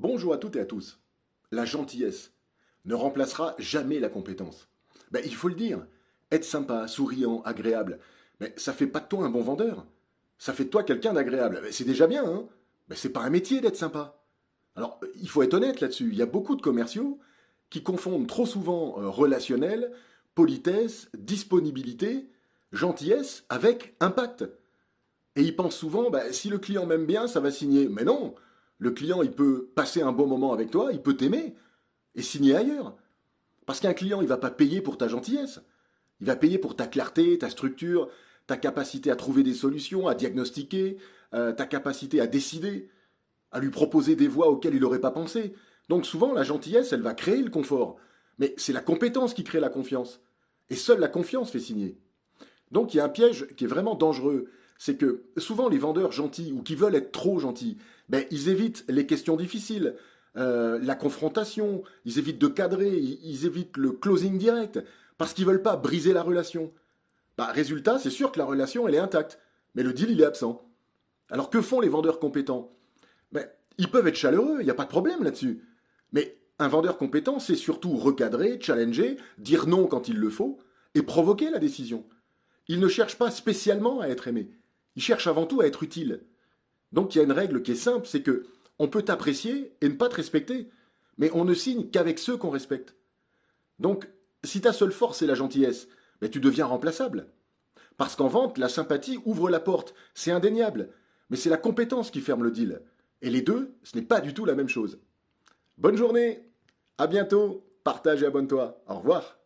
Bonjour à toutes et à tous. La gentillesse ne remplacera jamais la compétence. Il faut le dire. Être sympa, souriant, agréable, ça fait pas de toi un bon vendeur. Ça fait de toi quelqu'un d'agréable. C'est déjà bien, hein. C'est pas un métier d'être sympa. Alors, il faut être honnête là-dessus. Il y a beaucoup de commerciaux qui confondent trop souvent relationnel, politesse, disponibilité, gentillesse avec impact. Et ils pensent souvent, si le client m'aime bien, ça va signer. Mais non, le client, il peut passer un bon moment avec toi, il peut t'aimer et signer ailleurs. Parce qu'un client, il va pas payer pour ta gentillesse. Il va payer pour ta clarté, ta structure, ta capacité à trouver des solutions, à diagnostiquer, ta capacité à décider, à lui proposer des voies auxquelles il n'aurait pas pensé. Donc souvent, la gentillesse, elle va créer le confort. Mais c'est la compétence qui crée la confiance. Et seule la confiance fait signer. Donc il y a un piège qui est vraiment dangereux. C'est que souvent les vendeurs gentils ou qui veulent être trop gentils, ils évitent les questions difficiles, la confrontation, ils évitent de cadrer, ils évitent le closing direct, parce qu'ils veulent pas briser la relation. Résultat, c'est sûr que la relation, elle est intacte, mais le deal, il est absent. Alors que font les vendeurs compétents? Ils peuvent être chaleureux, il n'y a pas de problème là-dessus. Mais un vendeur compétent, c'est surtout recadrer, challenger, dire non quand il le faut, et provoquer la décision. Il ne cherche pas spécialement à être aimé. Il cherche avant tout à être utile. Donc il y a une règle qui est simple, c'est que on peut t'apprécier et ne pas te respecter, mais on ne signe qu'avec ceux qu'on respecte. Donc, si ta seule force est la gentillesse, tu deviens remplaçable. Parce qu'en vente, la sympathie ouvre la porte, c'est indéniable, mais c'est la compétence qui ferme le deal. Et les deux, ce n'est pas du tout la même chose. Bonne journée, à bientôt, partage et abonne-toi. Au revoir.